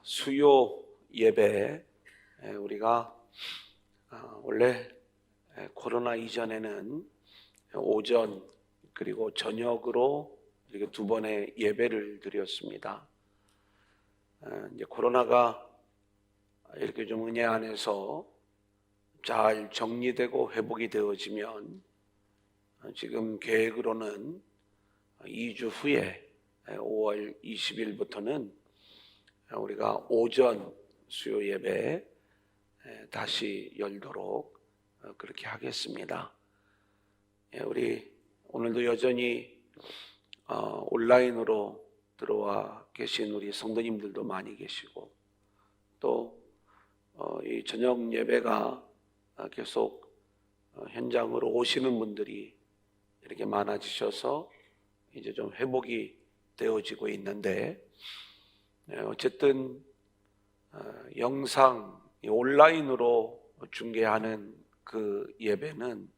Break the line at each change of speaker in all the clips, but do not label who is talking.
수요 예배, 우리가 원래 코로나 이전에는 오전 그리고 저녁으로 이렇게 두 번의 예배를 드렸습니다. 이제 코로나가 이렇게 좀 은혜 안에서 잘 정리되고 회복이 되어지면 지금 계획으로는 2주 후에 5월 20일부터는 우리가 오전 수요 예배 다시 열도록 그렇게 하겠습니다. 우리 오늘도 여전히 온라인으로 들어와 계신 우리 성도님들도 많이 계시고, 또 이 저녁 예배가 계속 현장으로 오시는 분들이 이렇게 많아지셔서 이제 좀 회복이 되어지고 있는데, 어쨌든 영상 온라인으로 중계하는 그 예배는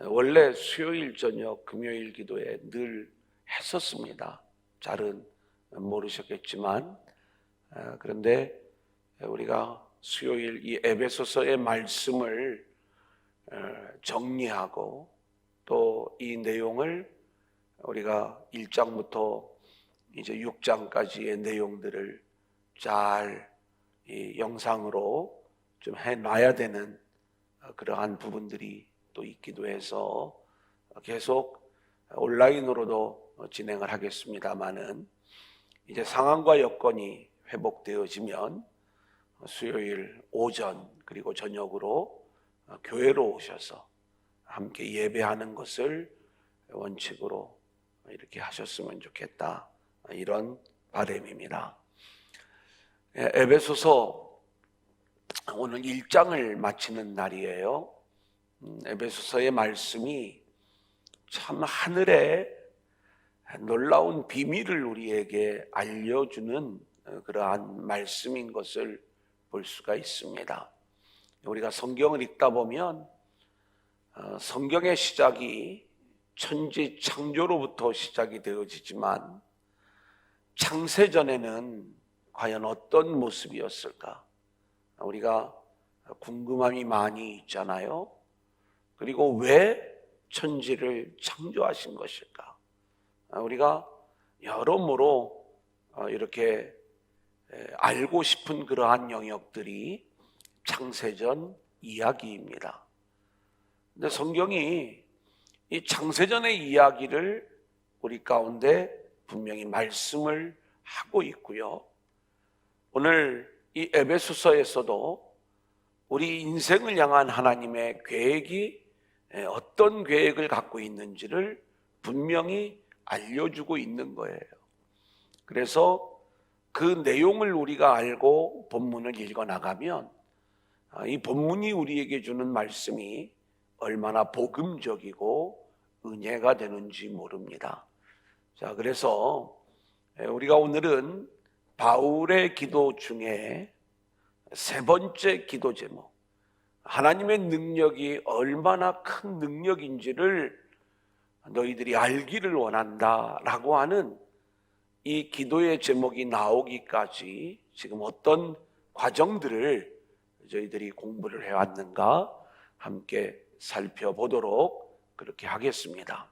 원래 수요일 저녁 금요일 기도에 늘 했었습니다. 잘은 모르셨겠지만, 그런데 우리가 수요일 이 에베소서의 말씀을 정리하고 또 이 내용을 우리가 1장부터 이제 6장까지의 내용들을 잘 이 영상으로 좀 해놔야 되는 그러한 부분들이 또 있기도 해서 계속 온라인으로도 진행을 하겠습니다마는, 이제 상황과 여건이 회복되어지면 수요일 오전 그리고 저녁으로 교회로 오셔서 함께 예배하는 것을 원칙으로 이렇게 하셨으면 좋겠다, 이런 바람입니다. 에베소서 오늘 1장을 마치는 날이에요. 에베소서의 말씀이 참 하늘의 놀라운 비밀을 우리에게 알려주는 그러한 말씀인 것을 볼 수가 있습니다. 우리가 성경을 읽다 보면 성경의 시작이 천지 창조로부터 시작이 되어지지만, 창세전에는 과연 어떤 모습이었을까? 우리가 궁금함이 많이 있잖아요. 그리고 왜 천지를 창조하신 것일까? 우리가 여러모로 이렇게 알고 싶은 그러한 영역들이 창세전 이야기입니다. 근데 성경이 이 창세전의 이야기를 우리 가운데 분명히 말씀을 하고 있고요. 오늘 이 에베소서에서도 우리 인생을 향한 하나님의 계획이 어떤 계획을 갖고 있는지를 분명히 알려주고 있는 거예요. 그래서 그 내용을 우리가 알고 본문을 읽어나가면 이 본문이 우리에게 주는 말씀이 얼마나 복음적이고 은혜가 되는지 모릅니다. 자, 그래서 우리가 오늘은 바울의 기도 중에 세 번째 기도 제목, 하나님의 능력이 얼마나 큰 능력인지를 너희들이 알기를 원한다라고 하는 이 기도의 제목이 나오기까지 지금 어떤 과정들을 저희들이 공부를 해왔는가 함께 살펴보도록 그렇게 하겠습니다.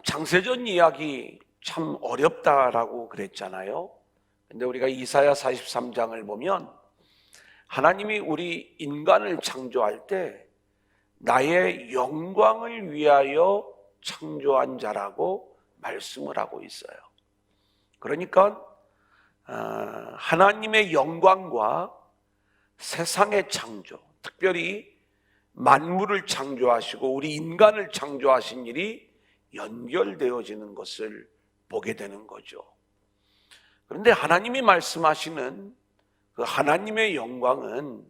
창세전 이야기 참 어렵다라고 그랬잖아요. 근데 우리가 이사야 43장을 보면 하나님이 우리 인간을 창조할 때 나의 영광을 위하여 창조한 자라고 말씀을 하고 있어요. 그러니까 하나님의 영광과 세상의 창조, 특별히 만물을 창조하시고 우리 인간을 창조하신 일이 연결되어지는 것을 보게 되는 거죠. 그런데 하나님이 말씀하시는 그 하나님의 영광은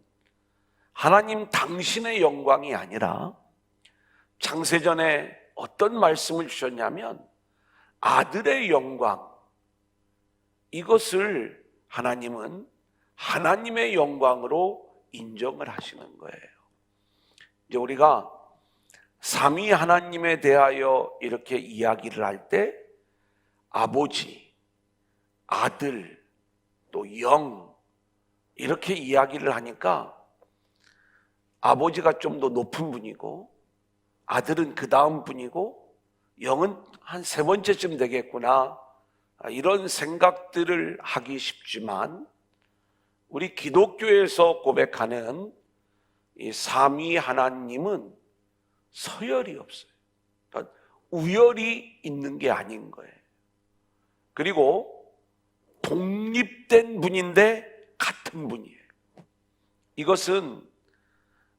하나님 당신의 영광이 아니라 창세전에 어떤 말씀을 주셨냐면 아들의 영광, 이것을 하나님은 하나님의 영광으로 인정을 하시는 거예요. 이제 우리가 삼위 하나님에 대하여 이렇게 이야기를 할 때 아버지, 아들, 또 영, 이렇게 이야기를 하니까 아버지가 좀 더 높은 분이고 아들은 그 다음 분이고 영은 한 세 번째쯤 되겠구나, 이런 생각들을 하기 쉽지만 우리 기독교에서 고백하는 이 삼위 하나님은 서열이 없어요. 그러니까 우열이 있는 게 아닌 거예요. 그리고 독립된 분인데 같은 분이에요. 이것은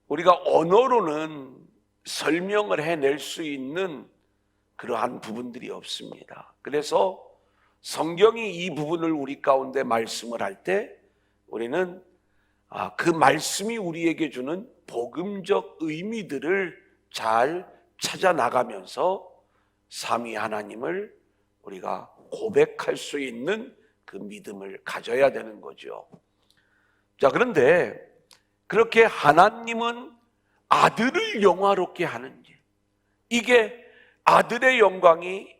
우리가 언어로는 설명을 해낼 수 있는 그러한 부분들이 없습니다. 그래서 성경이 이 부분을 우리 가운데 말씀을 할 때 우리는 그 말씀이 우리에게 주는 복음적 의미들을 잘 찾아 나가면서 삼위 하나님을 우리가 고백할 수 있는 그 믿음을 가져야 되는 거죠. 자, 그런데 그렇게 하나님은 아들을 영화롭게 하는 일, 이게 아들의 영광이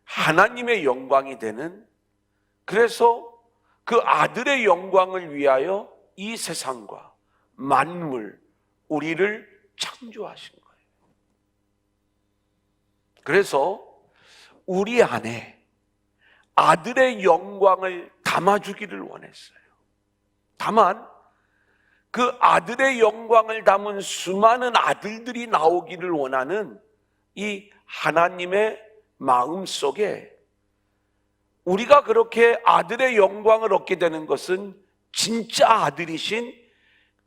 하나님의 영광이 되는, 그래서 그 아들의 영광을 위하여 이 세상과 만물, 우리를 창조하신 거예요. 그래서 우리 안에 아들의 영광을 담아주기를 원했어요. 다만 그 아들의 영광을 담은 수많은 아들들이 나오기를 원하는 이 하나님의 마음 속에 우리가 그렇게 아들의 영광을 얻게 되는 것은 진짜 아들이신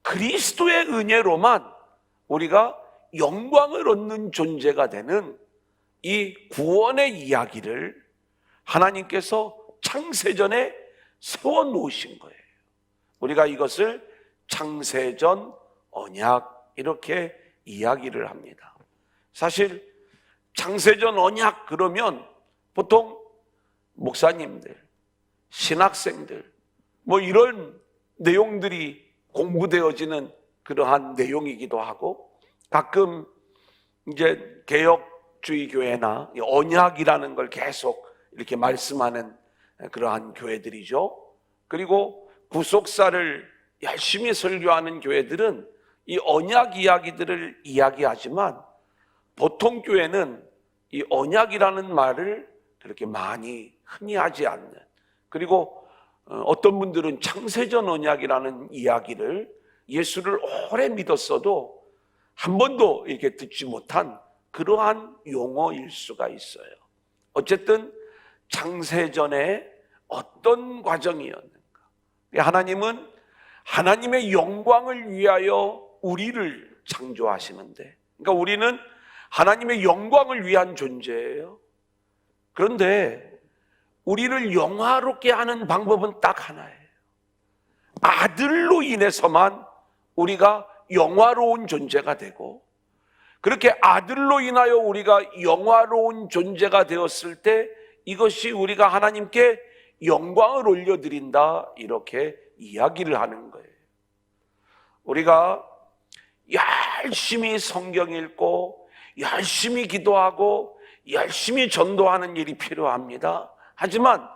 그리스도의 은혜로만 우리가 영광을 얻는 존재가 되는 이 구원의 이야기를 하나님께서 창세전에 세워놓으신 거예요. 우리가 이것을 창세전 언약, 이렇게 이야기를 합니다. 사실 창세전 언약 그러면 보통 목사님들, 신학생들 이런 내용들이 공부되어지는 그러한 내용이기도 하고, 가끔 이제 개혁주의 교회나 언약이라는 걸 계속 이렇게 말씀하는 그러한 교회들이죠. 그리고 구속사를 열심히 설교하는 교회들은 이 언약 이야기들을 이야기하지만 보통 교회는 이 언약이라는 말을 그렇게 많이 흔히 하지 않는, 그리고 어떤 분들은 창세전 언약이라는 이야기를 예수를 오래 믿었어도 한 번도 이렇게 듣지 못한 그러한 용어일 수가 있어요. 어쨌든 창세전에 어떤 과정이었는가? 하나님은 하나님의 영광을 위하여 우리를 창조하시는데, 그러니까 우리는 하나님의 영광을 위한 존재예요. 그런데 우리를 영화롭게 하는 방법은 딱 하나예요. 아들로 인해서만 우리가 영화로운 존재가 되고, 그렇게 아들로 인하여 우리가 영화로운 존재가 되었을 때 이것이 우리가 하나님께 영광을 올려드린다, 이렇게 이야기를 하는 거예요. 우리가 열심히 성경 읽고 열심히 기도하고 열심히 전도하는 일이 필요합니다. 하지만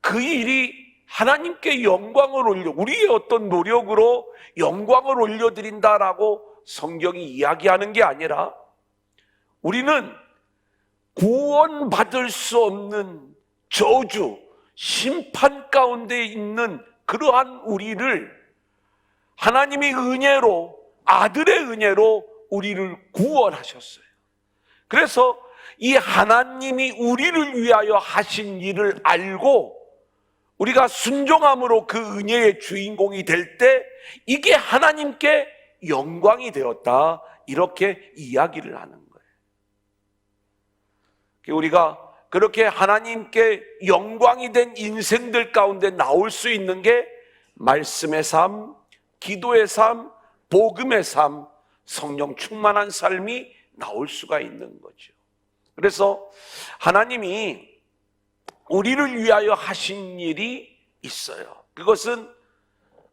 그 일이 하나님께 영광을 올려, 우리의 어떤 노력으로 영광을 올려드린다라고 성경이 이야기하는 게 아니라, 우리는 구원받을 수 없는 저주, 심판 가운데 있는 그러한 우리를 하나님이 은혜로, 아들의 은혜로 우리를 구원하셨어요. 그래서 이 하나님이 우리를 위하여 하신 일을 알고 우리가 순종함으로 그 은혜의 주인공이 될 때 이게 하나님께 영광이 되었다, 이렇게 이야기를 하는 거예요. 우리가 그렇게 하나님께 영광이 된 인생들 가운데 나올 수 있는 게 말씀의 삶, 기도의 삶, 복음의 삶, 성령 충만한 삶이 나올 수가 있는 거죠. 그래서 하나님이 우리를 위하여 하신 일이 있어요. 그것은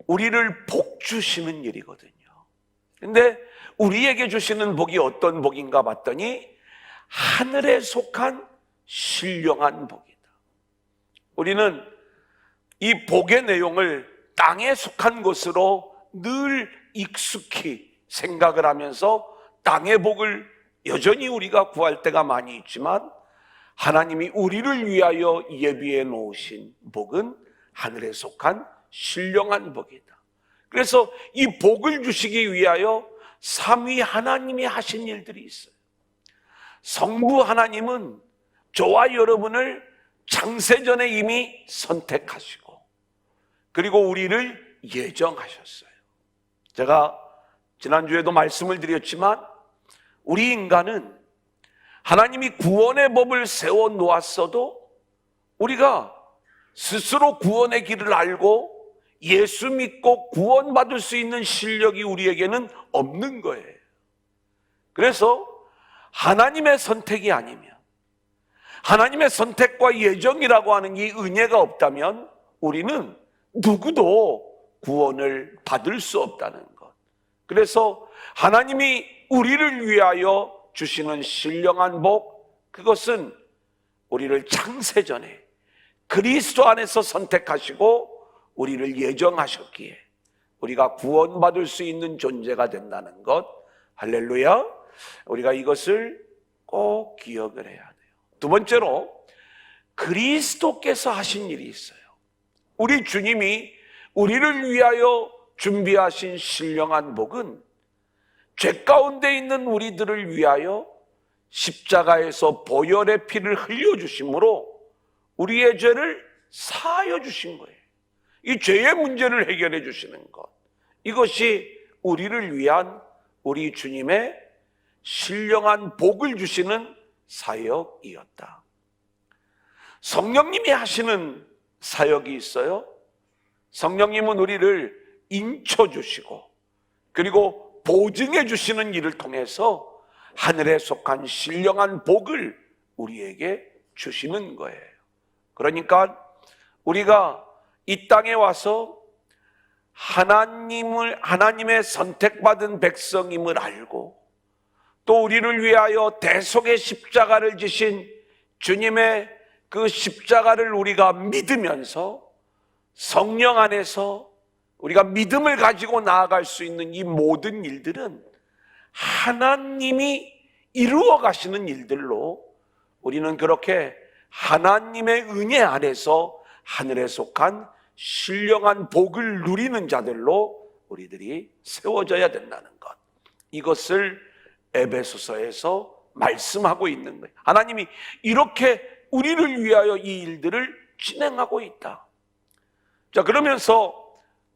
우리를 복 주시는 일이거든요. 근데 우리에게 주시는 복이 어떤 복인가 봤더니 하늘에 속한 신령한 복이다. 우리는 이 복의 내용을 땅에 속한 것으로 늘 익숙히 생각을 하면서 땅의 복을 여전히 우리가 구할 때가 많이 있지만, 하나님이 우리를 위하여 예비해 놓으신 복은 하늘에 속한 신령한 복이다. 그래서 이 복을 주시기 위하여 삼위 하나님이 하신 일들이 있어요. 성부 하나님은 저와 여러분을 창세전에 이미 선택하시고, 그리고 우리를 예정하셨어요. 제가 지난주에도 말씀을 드렸지만, 우리 인간은 하나님이 구원의 법을 세워 놓았어도 우리가 스스로 구원의 길을 알고 예수 믿고 구원받을 수 있는 실력이 우리에게는 없는 거예요. 그래서 하나님의 선택이 아니면, 하나님의 선택과 예정이라고 하는 이 은혜가 없다면 우리는 누구도 구원을 받을 수 없다는 것. 그래서 하나님이 우리를 위하여 주시는 신령한 복, 그것은 우리를 창세전에 그리스도 안에서 선택하시고 우리를 예정하셨기에 우리가 구원받을 수 있는 존재가 된다는 것. 할렐루야. 우리가 이것을 꼭 기억을 해야 돼요. 두 번째로, 그리스도께서 하신 일이 있어요. 우리 주님이 우리를 위하여 준비하신 신령한 복은 죄 가운데 있는 우리들을 위하여 십자가에서 보혈의 피를 흘려주심으로 우리의 죄를 사하여 주신 거예요. 이 죄의 문제를 해결해 주시는 것, 이것이 우리를 위한 우리 주님의 신령한 복을 주시는 사역이었다. 성령님이 하시는 사역이 있어요. 성령님은 우리를 인쳐주시고 그리고 보증해 주시는 일을 통해서 하늘에 속한 신령한 복을 우리에게 주시는 거예요. 그러니까 우리가 이 땅에 와서 하나님의 선택받은 백성임을 알고, 또 우리를 위하여 대속의 십자가를 지신 주님의 그 십자가를 우리가 믿으면서 성령 안에서 우리가 믿음을 가지고 나아갈 수 있는 이 모든 일들은 하나님이 이루어 가시는 일들로, 우리는 그렇게 하나님의 은혜 안에서 하늘에 속한 신령한 복을 누리는 자들로 우리들이 세워져야 된다는 것, 이것을 에베소서에서 말씀하고 있는 거예요. 하나님이 이렇게 우리를 위하여 이 일들을 진행하고 있다. 자, 그러면서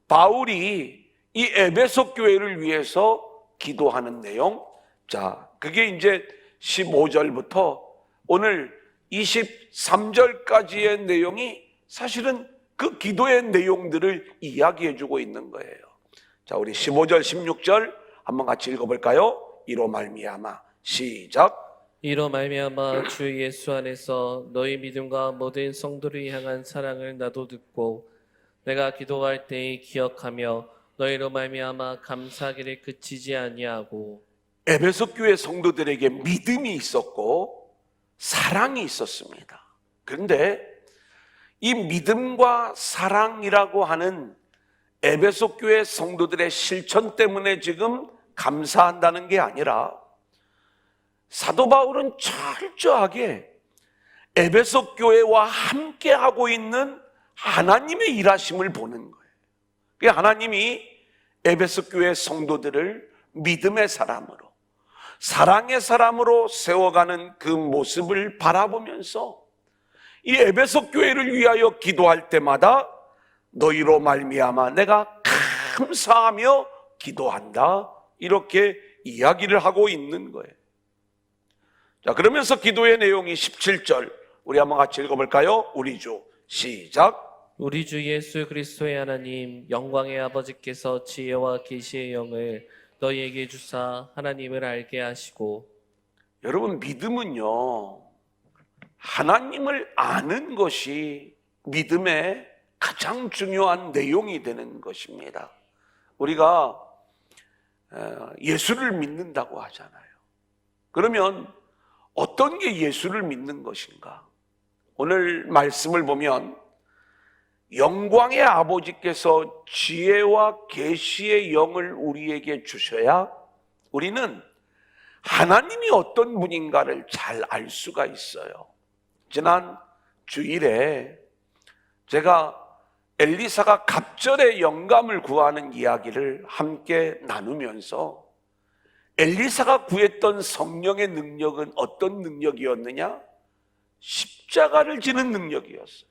바울이 이 에베소 교회를 위해서 기도하는 내용, 자, 그게 이제 15절부터 오늘 23절까지의 내용이 사실은 그 기도의 내용들을 이야기해 주고 있는 거예요. 자, 우리 15절, 16절 한번 같이 읽어볼까요? 이로 말미암아, 시작.
이로 말미암아 주 예수 안에서 너희 믿음과 모든 성도를 향한 사랑을 나도 듣고 내가 기도할 때에 기억하며 너희로 말미암아 감사하기를 그치지 아니하고.
에베소 교회 성도들에게 믿음이 있었고 사랑이 있었습니다. 그런데 이 믿음과 사랑이라고 하는 에베소 교회 성도들의 실천 때문에 지금 감사한다는 게 아니라, 사도 바울은 철저하게 에베소 교회와 함께 하고 있는 하나님의 일하심을 보는 거예요. 하나님이 에베소 교회 성도들을 믿음의 사람으로, 사랑의 사람으로 세워가는 그 모습을 바라보면서 이 에베소 교회를 위하여 기도할 때마다 너희로 말미암아 내가 감사하며 기도한다, 이렇게 이야기를 하고 있는 거예요. 자, 그러면서 기도의 내용이 17절 우리 한번 같이 읽어볼까요? 우리 주, 시작.
우리 주 예수 그리스도의 하나님 영광의 아버지께서 지혜와 계시의 영을 너희에게 주사 하나님을 알게 하시고.
여러분, 믿음은요, 하나님을 아는 것이 믿음의 가장 중요한 내용이 되는 것입니다. 우리가 예수를 믿는다고 하잖아요. 그러면 어떤 게 예수를 믿는 것인가? 오늘 말씀을 보면 영광의 아버지께서 지혜와 계시의 영을 우리에게 주셔야 우리는 하나님이 어떤 분인가를 잘 알 수가 있어요. 지난 주일에 제가 엘리사가 갑절의 영감을 구하는 이야기를 함께 나누면서 엘리사가 구했던 성령의 능력은 어떤 능력이었느냐? 십자가를 지는 능력이었어요.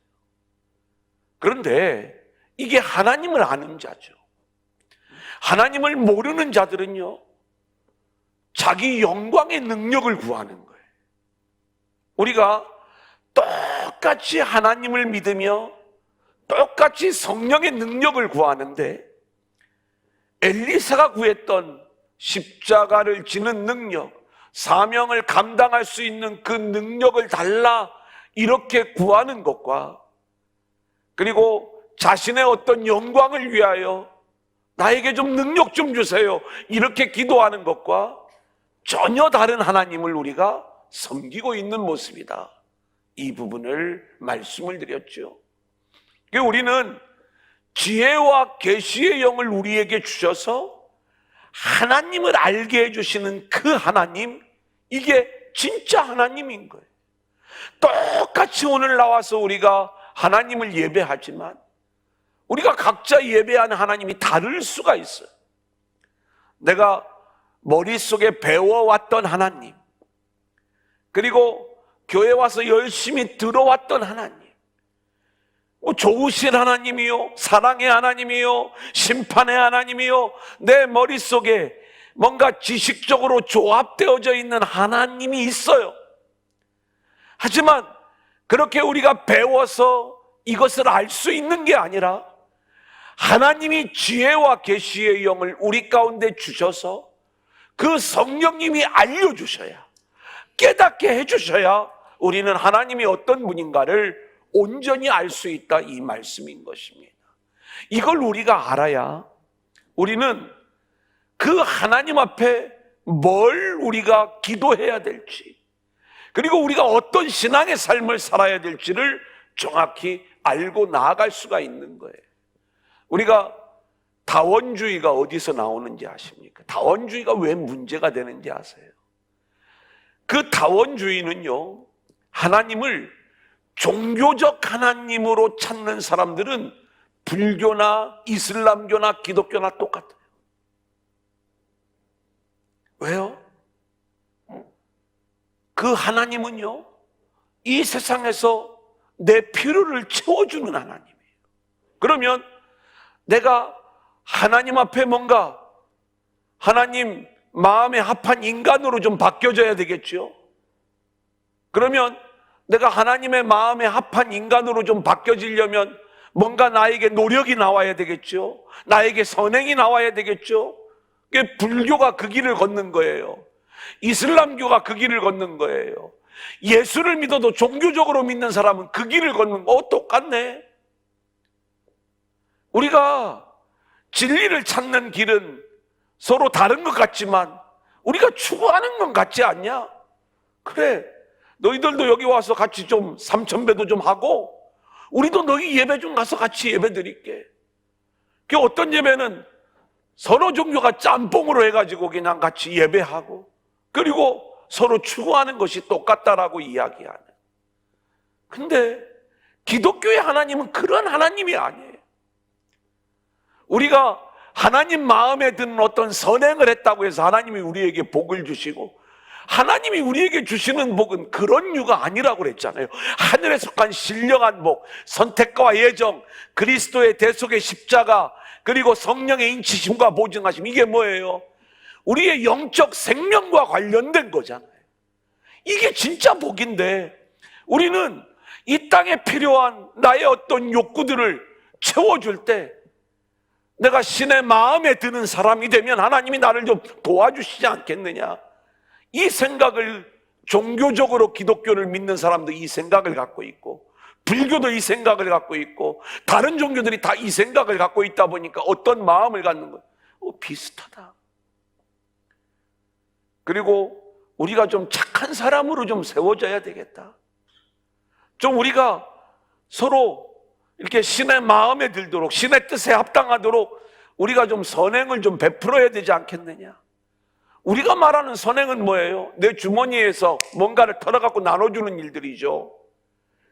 그런데 이게 하나님을 아는 자죠. 하나님을 모르는 자들은요, 자기 영광의 능력을 구하는 거예요. 우리가 똑같이 하나님을 믿으며 똑같이 성령의 능력을 구하는데 엘리사가 구했던 십자가를 지는 능력, 사명을 감당할 수 있는 그 능력을 달라 이렇게 구하는 것과 그리고 자신의 어떤 영광을 위하여 나에게 좀 능력 좀 주세요 이렇게 기도하는 것과 전혀 다른 하나님을 우리가 섬기고 있는 모습이다. 이 부분을 말씀을 드렸죠. 우리는 지혜와 계시의 영을 우리에게 주셔서 하나님을 알게 해주시는 그 하나님, 이게 진짜 하나님인 거예요. 똑같이 오늘 나와서 우리가 하나님을 예배하지만 우리가 각자 예배하는 하나님이 다를 수가 있어요. 내가 머릿속에 배워왔던 하나님, 그리고 교회 와서 열심히 들어왔던 하나님, 좋으신 하나님이요, 사랑의 하나님이요, 심판의 하나님이요, 내 머릿속에 뭔가 지식적으로 조합되어져 있는 하나님이 있어요. 하지만 그렇게 우리가 배워서 이것을 알 수 있는 게 아니라 하나님이 지혜와 계시의 영을 우리 가운데 주셔서 그 성령님이 알려주셔야, 깨닫게 해주셔야 우리는 하나님이 어떤 분인가를 온전히 알 수 있다, 이 말씀인 것입니다. 이걸 우리가 알아야 우리는 그 하나님 앞에 뭘 우리가 기도해야 될지, 그리고 우리가 어떤 신앙의 삶을 살아야 될지를 정확히 알고 나아갈 수가 있는 거예요. 우리가 다원주의가 어디서 나오는지 아십니까? 다원주의가 왜 문제가 되는지 아세요? 그 다원주의는요, 하나님을 종교적 하나님으로 찾는 사람들은 불교나 이슬람교나 기독교나 똑같아요. 왜요? 그 하나님은요, 이 세상에서 내 필요를 채워주는 하나님이에요. 그러면 내가 하나님 앞에 뭔가 하나님 마음에 합한 인간으로 좀 바뀌어져야 되겠죠. 그러면 내가 하나님의 마음에 합한 인간으로 좀 바뀌어지려면 뭔가 나에게 노력이 나와야 되겠죠. 나에게 선행이 나와야 되겠죠. 불교가 그 길을 걷는 거예요. 이슬람교가 그 길을 걷는 거예요. 예수를 믿어도 종교적으로 믿는 사람은 그 길을 걷는 거 똑같네. 우리가 진리를 찾는 길은 서로 다른 것 같지만 우리가 추구하는 건 같지 않냐? 그래, 너희들도 여기 와서 같이 좀 삼천배도 좀 하고 우리도 너희 예배 좀 가서 같이 예배 드릴게. 그 어떤 예배는 서로 종교가 짬뽕으로 해가지고 그냥 같이 예배하고 그리고 서로 추구하는 것이 똑같다라고 이야기하는. 근데 기독교의 하나님은 그런 하나님이 아니에요. 우리가 하나님 마음에 드는 어떤 선행을 했다고 해서 하나님이 우리에게 복을 주시고 하나님이 우리에게 주시는 복은 그런 유가 아니라고 그랬잖아요. 하늘에 속한 신령한 복, 선택과 예정, 그리스도의 대속의 십자가, 그리고 성령의 인치심과 보증하심, 이게 뭐예요? 우리의 영적 생명과 관련된 거잖아요. 이게 진짜 복인데 우리는 이 땅에 필요한 나의 어떤 욕구들을 채워줄 때 내가 신의 마음에 드는 사람이 되면 하나님이 나를 좀 도와주시지 않겠느냐, 이 생각을 종교적으로 기독교를 믿는 사람도 이 생각을 갖고 있고 불교도 이 생각을 갖고 있고 다른 종교들이 다 이 생각을 갖고 있다 보니까 어떤 마음을 갖는 거예요? 비슷하다. 그리고 우리가 좀 착한 사람으로 좀 세워져야 되겠다. 좀 우리가 서로 이렇게 신의 마음에 들도록, 신의 뜻에 합당하도록 우리가 좀 선행을 좀 베풀어야 되지 않겠느냐. 우리가 말하는 선행은 뭐예요? 내 주머니에서 뭔가를 털어갖고 나눠주는 일들이죠.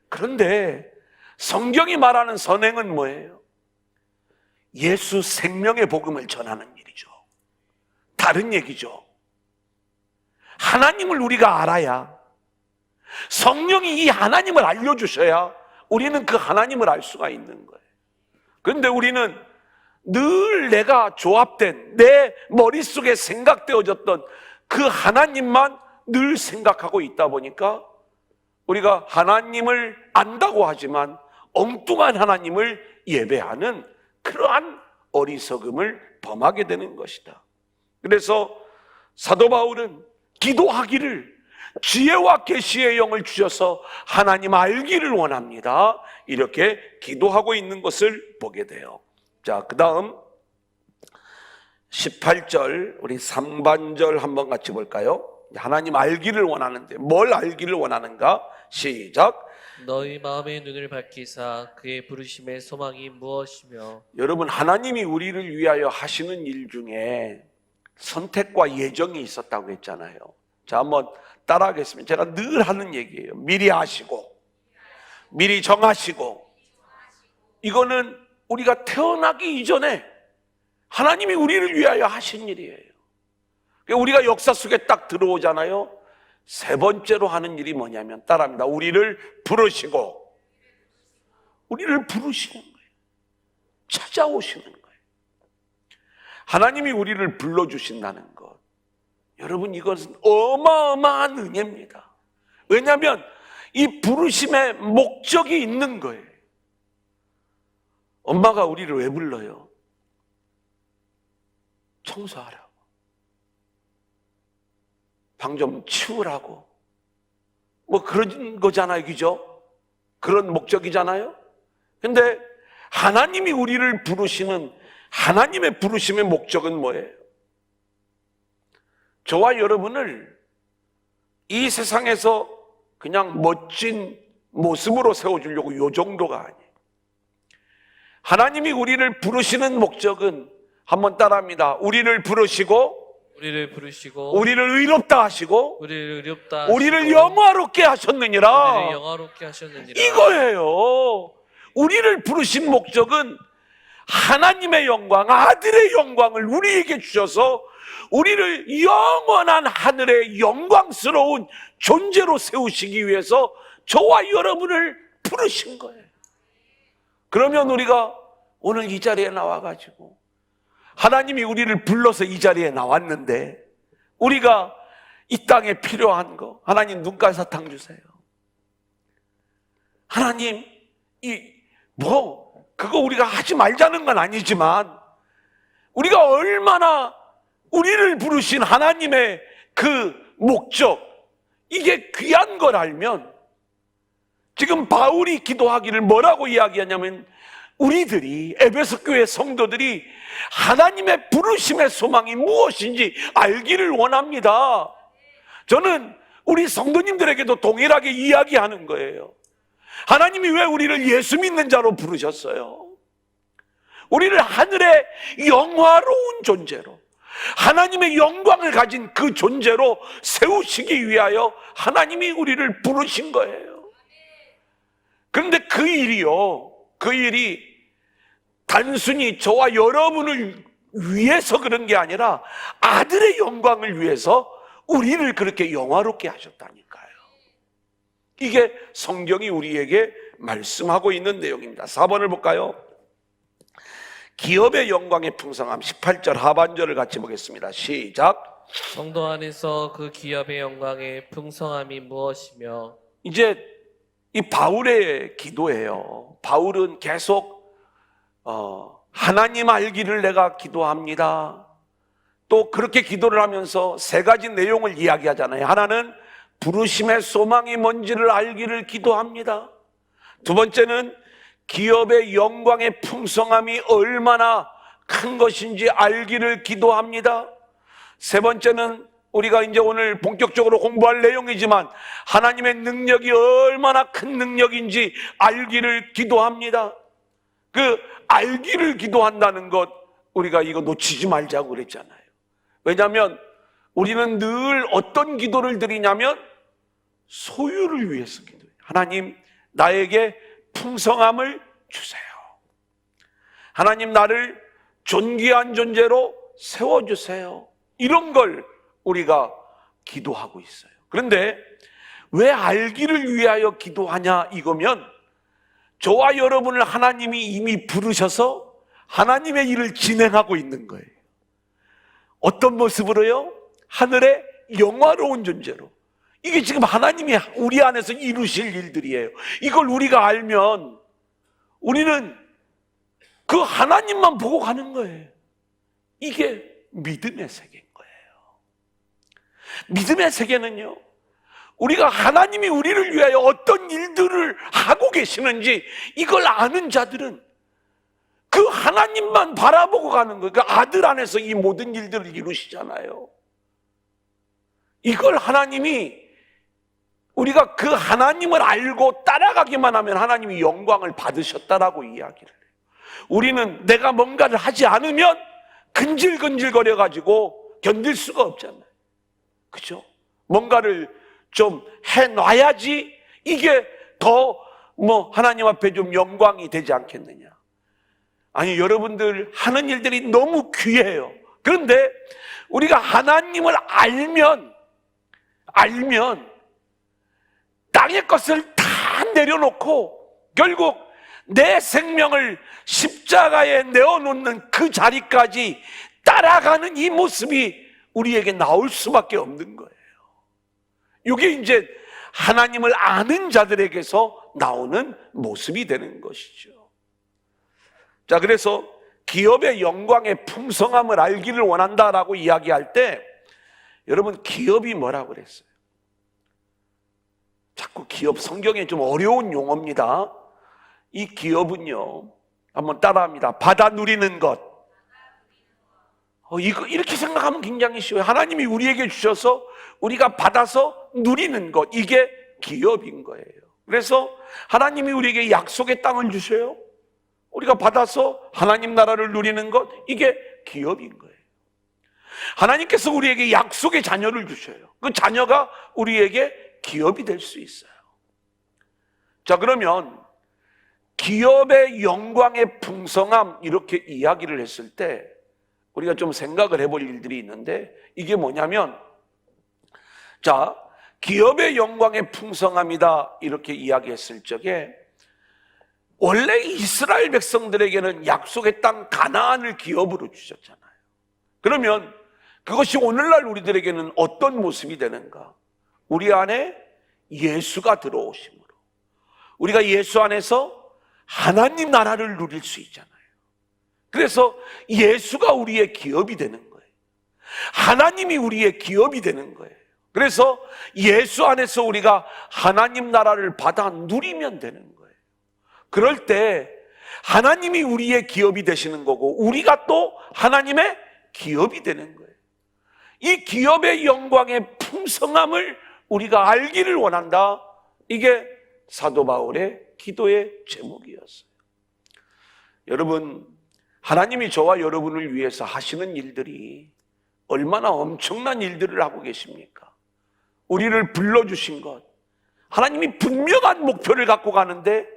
그런데 성경이 말하는 선행은 뭐예요? 예수 생명의 복음을 전하는 일이죠. 다른 얘기죠. 하나님을 우리가 알아야, 성령이 이 하나님을 알려주셔야 우리는 그 하나님을 알 수가 있는 거예요. 그런데 우리는 늘 내가 조합된, 내 머릿속에 생각되어졌던 그 하나님만 늘 생각하고 있다 보니까 우리가 하나님을 안다고 하지만 엉뚱한 하나님을 예배하는 그러한 어리석음을 범하게 되는 것이다. 그래서 사도 바울은 기도하기를 지혜와 계시의 영을 주셔서 하나님 알기를 원합니다. 이렇게 기도하고 있는 것을 보게 돼요. 자, 그 다음 18절 우리 상반절 한번 같이 볼까요? 하나님 알기를 원하는데 뭘 알기를 원하는가? 시작.
너희 마음의 눈을 밝히사 그의 부르심의 소망이 무엇이며.
여러분, 하나님이 우리를 위하여 하시는 일 중에 선택과 예정이 있었다고 했잖아요. 자, 한번 따라하겠습니다. 제가 늘 하는 얘기예요. 미리 아시고, 미리 정하시고. 이거는 우리가 태어나기 이전에 하나님이 우리를 위하여 하신 일이에요. 우리가 역사 속에 딱 들어오잖아요. 세 번째로 하는 일이 뭐냐면, 따라합니다. 우리를 부르시고, 우리를 부르시는 거예요. 찾아오시는 거예요. 하나님이 우리를 불러주신다는 것, 여러분, 이것은 어마어마한 은혜입니다. 왜냐하면 이 부르심의 목적이 있는 거예요. 엄마가 우리를 왜 불러요? 청소하라고, 방 좀 치우라고, 뭐 그런 거잖아요. 그죠? 그런 목적이잖아요. 근데 하나님이 우리를 부르시는 하나님의 부르심의 목적은 뭐예요? 저와 여러분을 이 세상에서 그냥 멋진 모습으로 세워주려고 요 정도가 아니에요. 하나님이 우리를 부르시는 목적은, 한번 따라합니다. 우리를 부르시고, 우리를 의롭다 하시고, 우리를 영화롭게 하셨느니라. 이거예요. 우리를 부르신 목적은 하나님의 영광, 아들의 영광을 우리에게 주셔서 우리를 영원한 하늘의 영광스러운 존재로 세우시기 위해서 저와 여러분을 부르신 거예요. 그러면 우리가 오늘 이 자리에 나와가지고, 하나님이 우리를 불러서 이 자리에 나왔는데, 우리가 이 땅에 필요한 거, 하나님 눈깔 사탕 주세요. 하나님, 그거 우리가 하지 말자는 건 아니지만, 우리가 얼마나 우리를 부르신 하나님의 그 목적, 이게 귀한 걸 알면, 지금 바울이 기도하기를 뭐라고 이야기하냐면, 우리들이, 에베소 교회 성도들이 하나님의 부르심의 소망이 무엇인지 알기를 원합니다. 저는 우리 성도님들에게도 동일하게 이야기하는 거예요. 하나님이 왜 우리를 예수 믿는 자로 부르셨어요? 우리를 하늘의 영화로운 존재로, 하나님의 영광을 가진 그 존재로 세우시기 위하여 하나님이 우리를 부르신 거예요. 그런데 그 일이 단순히 저와 여러분을 위해서 그런 게 아니라 아들의 영광을 위해서 우리를 그렇게 영화롭게 하셨다니까요. 이게 성경이 우리에게 말씀하고 있는 내용입니다. 4번을 볼까요? 기업의 영광의 풍성함, 18절 하반절을 같이 보겠습니다. 시작.
성도 안에서 그 기업의 영광의 풍성함이 무엇이며.
이제 이 바울의 기도예요. 바울은 계속 하나님 알기를 내가 기도합니다. 또 그렇게 기도를 하면서 세 가지 내용을 이야기하잖아요. 하나는 부르심의 소망이 뭔지를 알기를 기도합니다. 두 번째는 기업의 영광의 풍성함이 얼마나 큰 것인지 알기를 기도합니다. 세 번째는 우리가 이제 오늘 본격적으로 공부할 내용이지만 하나님의 능력이 얼마나 큰 능력인지 알기를 기도합니다. 그 알기를 기도한다는 것, 우리가 이거 놓치지 말자고 그랬잖아요. 왜냐하면 우리는 늘 어떤 기도를 드리냐면 소유를 위해서 기도해요. 하나님, 나에게 풍성함을 주세요. 하나님, 나를 존귀한 존재로 세워주세요. 이런 걸 우리가 기도하고 있어요. 그런데 왜 알기를 위하여 기도하냐 이거면, 저와 여러분을 하나님이 이미 부르셔서 하나님의 일을 진행하고 있는 거예요. 어떤 모습으로요? 하늘의 영화로운 존재로. 이게 지금 하나님이 우리 안에서 이루실 일들이에요. 이걸 우리가 알면 우리는 그 하나님만 보고 가는 거예요. 이게 믿음의 세계인 거예요. 믿음의 세계는요, 우리가 하나님이 우리를 위하여 어떤 일들을 하고 계시는지 이걸 아는 자들은 그 하나님만 바라보고 가는 거예요. 그 아들 안에서 이 모든 일들을 이루시잖아요. 이걸 하나님이, 우리가 그 하나님을 알고 따라가기만 하면 하나님이 영광을 받으셨다라고 이야기를 해요. 우리는 내가 뭔가를 하지 않으면 근질근질거려 가지고 견딜 수가 없잖아요. 그죠? 뭔가를 좀 해놔야지 이게 더 하나님 앞에 좀 영광이 되지 않겠느냐. 아니, 여러분들 하는 일들이 너무 귀해요. 그런데 우리가 하나님을 알면 땅의 것을 다 내려놓고 결국 내 생명을 십자가에 내어놓는 그 자리까지 따라가는 이 모습이 우리에게 나올 수밖에 없는 거예요. 이게 이제 하나님을 아는 자들에게서 나오는 모습이 되는 것이죠. 자, 그래서 기업의 영광의 풍성함을 알기를 원한다라고 이야기할 때, 여러분, 기업이 뭐라고 그랬어요? 자꾸 기업, 성경에 좀 어려운 용어입니다. 이 기업은요, 한번 따라합니다. 받아 누리는 것. 이렇게 생각하면 굉장히 쉬워요. 하나님이 우리에게 주셔서 우리가 받아서 누리는 것, 이게 기업인 거예요. 그래서 하나님이 우리에게 약속의 땅을 주셔요. 우리가 받아서 하나님 나라를 누리는 것, 이게 기업인 거예요. 하나님께서 우리에게 약속의 자녀를 주셔요. 그 자녀가 우리에게 기업이 될 수 있어요. 자, 그러면 기업의 영광의 풍성함, 이렇게 이야기를 했을 때 우리가 좀 생각을 해볼 일들이 있는데, 이게 뭐냐면, 자, 기업의 영광의 풍성함이다 이렇게 이야기했을 적에, 원래 이스라엘 백성들에게는 약속의 땅 가나안을 기업으로 주셨잖아요. 그러면 그것이 오늘날 우리들에게는 어떤 모습이 되는가? 우리 안에 예수가 들어오심으로 우리가 예수 안에서 하나님 나라를 누릴 수 있잖아요. 그래서 예수가 우리의 기업이 되는 거예요. 하나님이 우리의 기업이 되는 거예요. 그래서 예수 안에서 우리가 하나님 나라를 받아 누리면 되는 거예요. 그럴 때 하나님이 우리의 기업이 되시는 거고, 우리가 또 하나님의 기업이 되는 거예요. 이 기업의 영광의 풍성함을 우리가 알기를 원한다. 이게 사도 바울의 기도의 제목이었어요. 여러분, 하나님이 저와 여러분을 위해서 하시는 일들이 얼마나 엄청난 일들을 하고 계십니까? 우리를 불러주신 것, 하나님이 분명한 목표를 갖고 가는데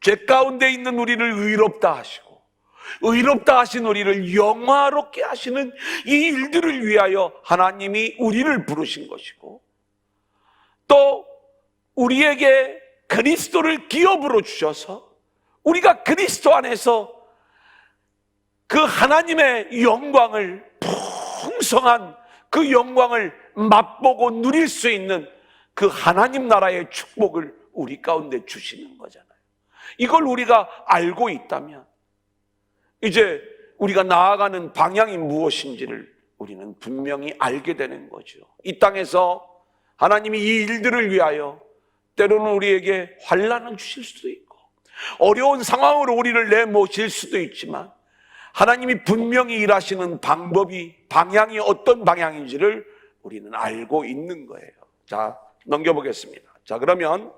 죄 가운데 있는 우리를 의롭다 하시고, 의롭다 하신 우리를 영화롭게 하시는 이 일들을 위하여 하나님이 우리를 부르신 것이고, 또 우리에게 그리스도를 기업으로 주셔서 우리가 그리스도 안에서 그 하나님의 영광을, 풍성한 그 영광을 맛보고 누릴 수 있는 그 하나님 나라의 축복을 우리 가운데 주시는 거잖아요. 이걸 우리가 알고 있다면 이제 우리가 나아가는 방향이 무엇인지를 우리는 분명히 알게 되는 거죠. 이 땅에서 하나님이 이 일들을 위하여 때로는 우리에게 환난을 주실 수도 있고 어려운 상황으로 우리를 내모실 수도 있지만, 하나님이 분명히 일하시는 방법이, 방향이 어떤 방향인지를 우리는 알고 있는 거예요. 자, 넘겨보겠습니다. 자, 그러면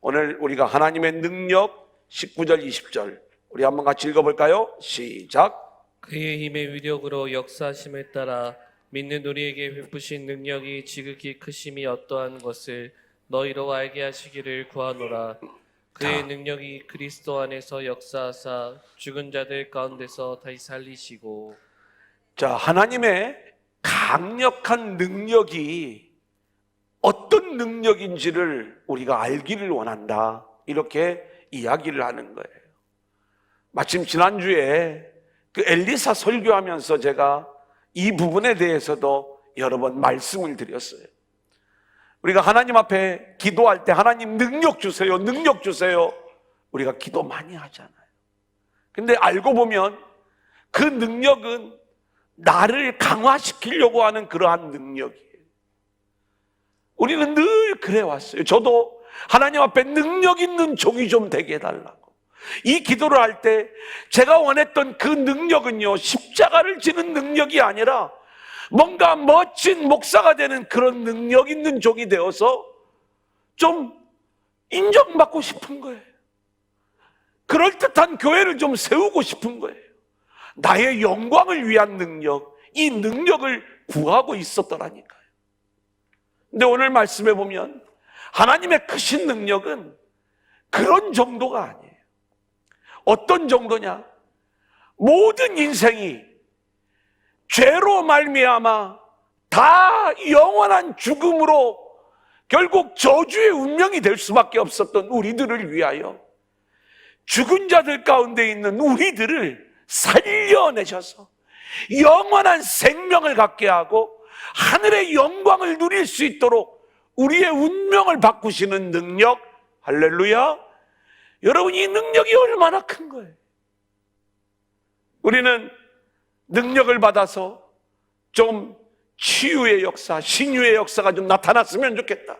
오늘 우리가 하나님의 능력 19절 20절 우리 한번 같이 읽어볼까요? 시작.
그의 힘의 위력으로 역사하심을 따라 믿는 우리에게 베푸신 능력이 지극히 크심이 어떠한 것을 너희로 알게 하시기를 구하노라. 그의 능력이 그리스도 안에서 역사하사 죽은 자들 가운데서 다시 살리시고.
자, 하나님의 강력한 능력이 어떤 능력인지를 우리가 알기를 원한다, 이렇게 이야기를 하는 거예요. 마침 지난주에 그 엘리사 설교하면서 제가 이 부분에 대해서도 여러 번 말씀을 드렸어요. 우리가 하나님 앞에 기도할 때 하나님 능력 주세요, 능력 주세요, 우리가 기도 많이 하잖아요. 근데 알고 보면 그 능력은 나를 강화시키려고 하는 그러한 능력이에요. 우리는 늘 그래 왔어요. 저도 하나님 앞에 능력 있는 종이 좀 되게 해달라고 이 기도를 할 때 제가 원했던 그 능력은요, 십자가를 지는 능력이 아니라 뭔가 멋진 목사가 되는 그런 능력 있는 종이 되어서 좀 인정받고 싶은 거예요. 그럴듯한 교회를 좀 세우고 싶은 거예요. 나의 영광을 위한 능력, 이 능력을 구하고 있었더라니까요. 근데 오늘 말씀해 보면 하나님의 크신 능력은 그런 정도가 아니에요. 어떤 정도냐? 모든 인생이 죄로 말미암아 다 영원한 죽음으로 결국 저주의 운명이 될 수밖에 없었던 우리들을 위하여 죽은 자들 가운데 있는 우리들을 살려내셔서 영원한 생명을 갖게 하고 하늘의 영광을 누릴 수 있도록 우리의 운명을 바꾸시는 능력, 할렐루야. 여러분, 이 능력이 얼마나 큰 거예요. 우리는 능력을 받아서 좀 치유의 역사, 신유의 역사가 좀 나타났으면 좋겠다.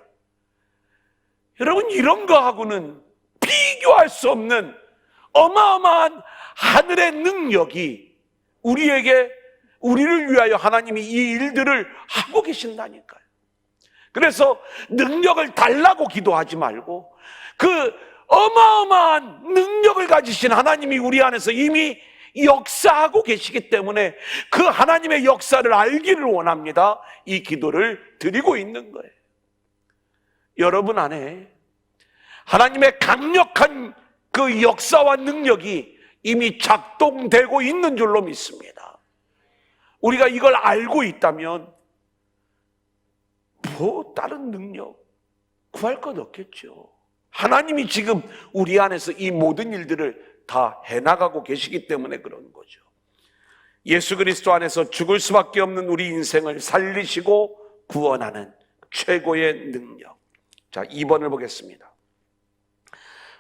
여러분, 이런 거하고는 비교할 수 없는 어마어마한 하늘의 능력이 우리를 위하여 하나님이 이 일들을 하고 계신다니까요. 그래서 능력을 달라고 기도하지 말고 그 어마어마한 능력을 가지신 하나님이 우리 안에서 이미 역사하고 계시기 때문에 그 하나님의 역사를 알기를 원합니다. 이 기도를 드리고 있는 거예요. 여러분 안에 하나님의 강력한 그 역사와 능력이 이미 작동되고 있는 줄로 믿습니다. 우리가 이걸 알고 있다면 뭐 다른 능력 구할 것 없겠죠. 하나님이 지금 우리 안에서 이 모든 일들을 다 해나가고 계시기 때문에 그런 거죠. 예수 그리스도 안에서 죽을 수밖에 없는 우리 인생을 살리시고 구원하는 최고의 능력. 자, 2번을 보겠습니다.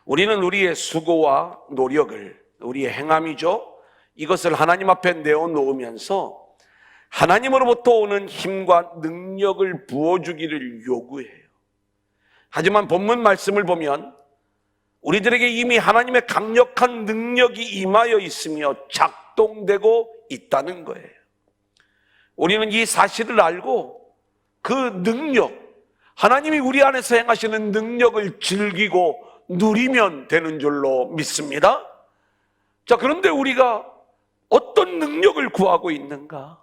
우리는 우리의 수고와 노력을, 우리의 행함이죠, 이것을 하나님 앞에 내어놓으면서 하나님으로부터 오는 힘과 능력을 부어주기를 요구해요. 하지만 본문 말씀을 보면 우리들에게 이미 하나님의 강력한 능력이 임하여 있으며 작동되고 있다는 거예요. 우리는 이 사실을 알고 그 능력, 하나님이 우리 안에서 행하시는 능력을 즐기고 누리면 되는 줄로 믿습니다. 자, 그런데 우리가 어떤 능력을 구하고 있는가?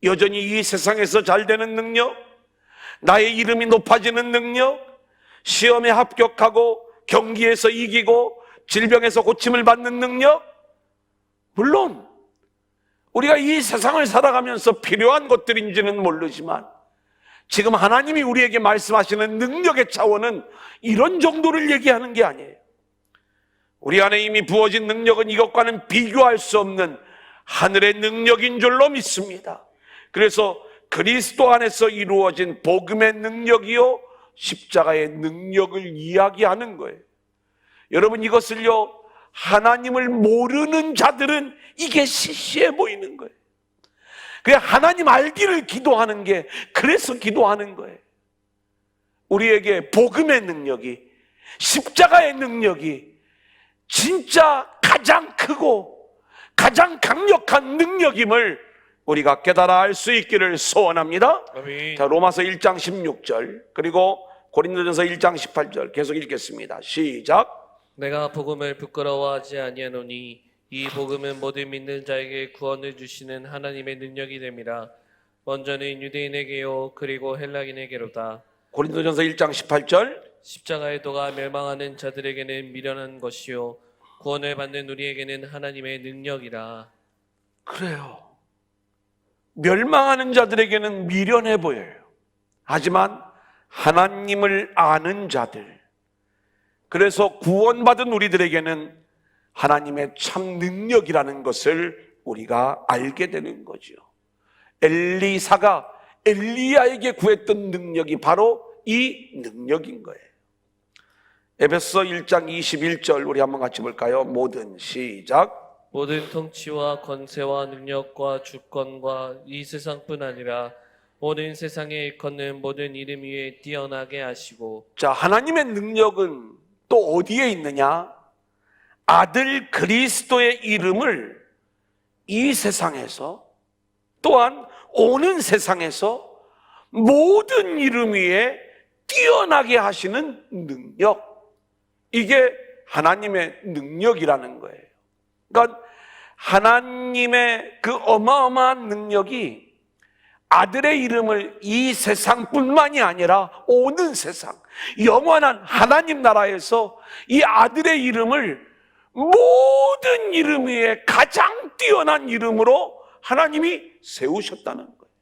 여전히 이 세상에서 잘 되는 능력, 나의 이름이 높아지는 능력, 시험에 합격하고 경기에서 이기고 질병에서 고침을 받는 능력, 물론 우리가 이 세상을 살아가면서 필요한 것들인지는 모르지만 지금 하나님이 우리에게 말씀하시는 능력의 차원은 이런 정도를 얘기하는 게 아니에요. 우리 안에 이미 부어진 능력은 이것과는 비교할 수 없는 하늘의 능력인 줄로 믿습니다. 그래서 그리스도 안에서 이루어진 복음의 능력이요 십자가의 능력을 이야기하는 거예요. 여러분, 이것을요 하나님을 모르는 자들은 이게 시시해 보이는 거예요. 그냥 하나님 알기를 기도하는 게, 그래서 기도하는 거예요. 우리에게 복음의 능력이, 십자가의 능력이 진짜 가장 크고 가장 강력한 능력임을 우리가 깨달아 알 수 있기를 소원합니다.
아멘.
자, 로마서 1장 16절 그리고 고린도전서 1장 18절 계속 읽겠습니다. 시작.
내가 복음을 부끄러워하지 아니하노니 이 복음은 모든 믿는 자에게 구원을 주시는 하나님의 능력이 됨이라. 먼저는 유대인에게요 그리고 헬라인에게로다.
고린도전서 1장 18절.
십자가의 도가 멸망하는 자들에게는 미련한 것이요 구원을 받는 우리에게는 하나님의 능력이라.
그래요. 멸망하는 자들에게는 미련해 보여요. 하지만 하나님을 아는 자들, 그래서 구원받은 우리들에게는 하나님의 참 능력이라는 것을 우리가 알게 되는 거죠. 엘리사가 엘리야에게 구했던 능력이 바로 이 능력인 거예요. 에베소 1장 21절 우리 한번 같이 볼까요? 모든 시작.
모든 통치와 권세와 능력과 주권과 이 세상뿐 아니라 모든 세상에 일컫는 모든 이름 위에 뛰어나게 하시고.
자, 하나님의 능력은 또 어디에 있느냐? 아들 그리스도의 이름을 이 세상에서 또한 오는 세상에서 모든 이름 위에 뛰어나게 하시는 능력, 이게 하나님의 능력이라는 거예요. 그러니까 하나님의 그 어마어마한 능력이 아들의 이름을 이 세상뿐만이 아니라 오는 세상, 영원한 하나님 나라에서 이 아들의 이름을 모든 이름 위에 가장 뛰어난 이름으로 하나님이 세우셨다는 거예요.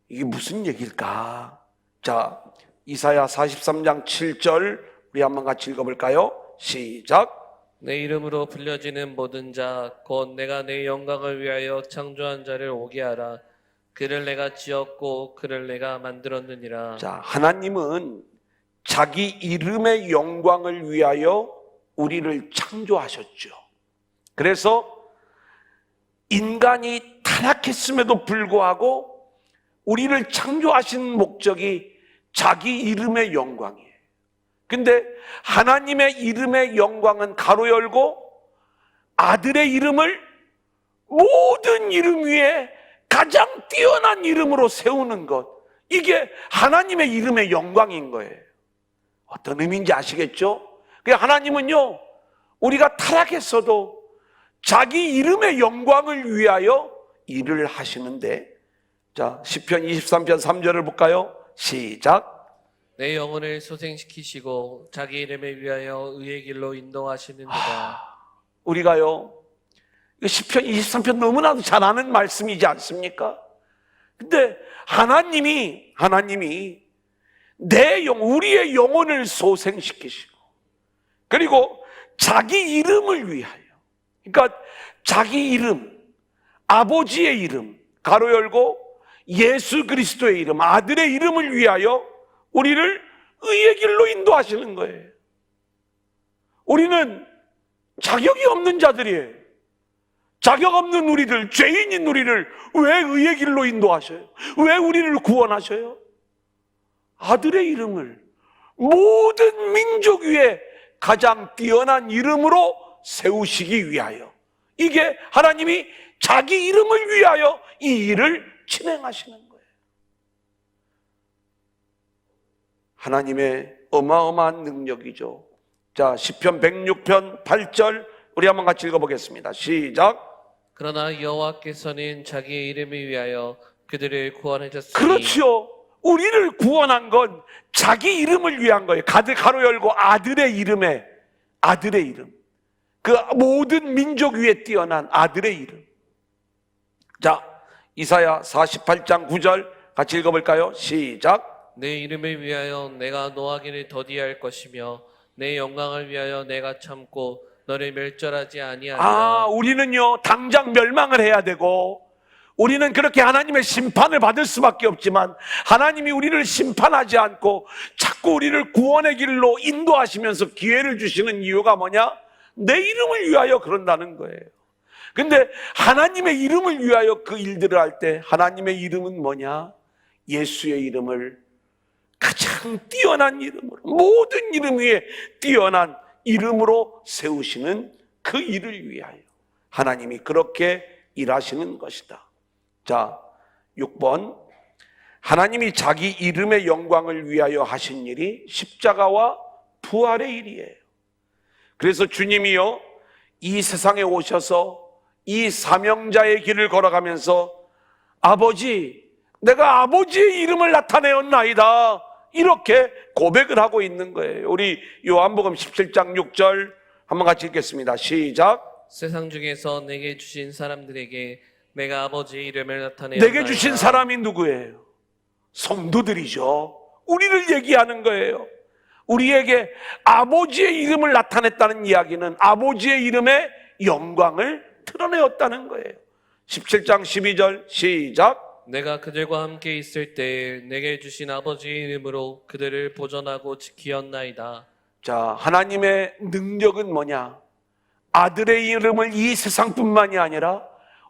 이게 무슨 얘기일까? 자, 이사야 43장 7절 우리 한번 같이 읽어볼까요? 시작.
내 이름으로 불려지는 모든 자 곧 내가 내 영광을 위하여 창조한 자를 오게 하라. 그를 내가 지었고 그를 내가 만들었느니라.
자, 하나님은 자기 이름의 영광을 위하여 우리를 창조하셨죠. 그래서 인간이 타락했음에도 불구하고 우리를 창조하신 목적이 자기 이름의 영광이에요. 근데 하나님의 이름의 영광은 가로 열고 아들의 이름을 모든 이름 위에 가장 뛰어난 이름으로 세우는 것, 이게 하나님의 이름의 영광인 거예요. 어떤 의미인지 아시겠죠? 하나님은요, 우리가 타락했어도 자기 이름의 영광을 위하여 일을 하시는데, 자, 시편 23편 3절을 볼까요? 시작.
내 영혼을 소생시키시고 자기 이름을 위하여 의의 길로 인도하시는도다.
우리가요, 시편 23편 너무나도 잘 아는 말씀이지 않습니까? 근데 하나님이 우리의 영혼을 소생시키시고, 그리고 자기 이름을 위하여, 그러니까 자기 이름, 아버지의 이름, 가로 열고 예수 그리스도의 이름, 아들의 이름을 위하여 우리를 의의 길로 인도하시는 거예요. 우리는 자격이 없는 자들이에요. 자격 없는 우리들, 죄인인 우리를 왜 의의 길로 인도하셔요? 왜 우리를 구원하셔요? 아들의 이름을 모든 민족 위에 가장 뛰어난 이름으로 세우시기 위하여, 이게 하나님이 자기 이름을 위하여 이 일을 진행하시는 거예요. 하나님의 어마어마한 능력이죠. 자, 시편 106편 8절 우리 한번 같이 읽어보겠습니다. 시작.
그러나 여호와께서는 자기의 이름을 위하여 그들을 구원하셨으니.
그렇죠. 우리를 구원한 건 자기 이름을 위한 거예요. 가로 열고 아들의 이름, 그 모든 민족 위에 뛰어난 아들의 이름. 자, 이사야 48장 9절 같이 읽어볼까요? 시작.
내 이름을 위하여 내가 노하기를 더디할 것이며 내 영광을 위하여 내가 참고 너를 멸절하지 아니하리라.
우리는요 당장 멸망을 해야 되고, 우리는 그렇게 하나님의 심판을 받을 수밖에 없지만 하나님이 우리를 심판하지 않고 자꾸 우리를 구원의 길로 인도하시면서 기회를 주시는 이유가 뭐냐? 내 이름을 위하여 그런다는 거예요. 근데 하나님의 이름을 위하여 그 일들을 할 때 하나님의 이름은 뭐냐? 예수의 이름을 가장 뛰어난 이름으로, 모든 이름 위에 뛰어난 이름으로 세우시는 그 일을 위하여 하나님이 그렇게 일하시는 것이다. 자, 6번. 하나님이 자기 이름의 영광을 위하여 하신 일이 십자가와 부활의 일이에요. 그래서 주님이요, 이 세상에 오셔서 이 사명자의 길을 걸어가면서 아버지, 내가 아버지의 이름을 나타내었나이다, 이렇게 고백을 하고 있는 거예요. 우리 요한복음 17장 6절 한번 같이 읽겠습니다. 시작.
세상 중에서 내게 주신 사람들에게 내가 아버지의 이름을 나타내었나이다.
내게 주신 사람이 누구예요? 성도들이죠. 우리를 얘기하는 거예요. 우리에게 아버지의 이름을 나타냈다는 이야기는 아버지의 이름의 영광을 드러내었다는 거예요. 17장 12절 시작.
내가 그들과 함께 있을 때 내게 주신 아버지의 이름으로 그들을 보존하고 지키었나이다.
자, 하나님의 능력은 뭐냐? 아들의 이름을 이 세상뿐만이 아니라